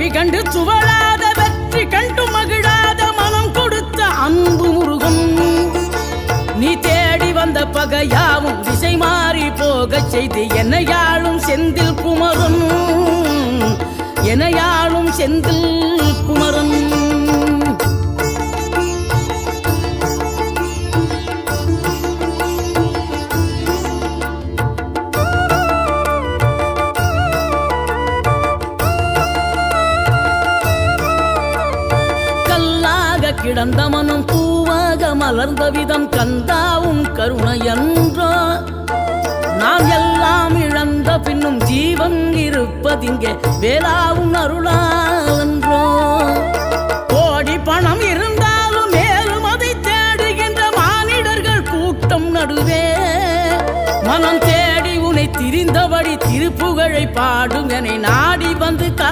தோல்வி கண்டு துவளாத வெற்றி கண்டு மகிழாத மனம் கொடுத்த அன்பு முருகன் நீ தேடி வந்த பகையாவும் திசை மாறி போகச் செய்து என்னையாளும் செந்தில் குமரன் என்னையாளும் செந்தில் குமரன் கிடந்த மனம் பூவாக மலர்ந்த விதம் கந்தாவும் கருணை என்றோ நாம் எல்லாம் இழந்த பின்னும் ஜீவன் இருப்பதிங்கே வேளாவும் அருளாவென்றோ கோடி பணம் இருந்தாலும் மேலும் அதை தேடுகின்ற மானிடர்கள் கூட்டம் நடுவே மனம் தேடி உனை திரிந்தபடி திருப்புகழை பாடும் என நாடி வந்து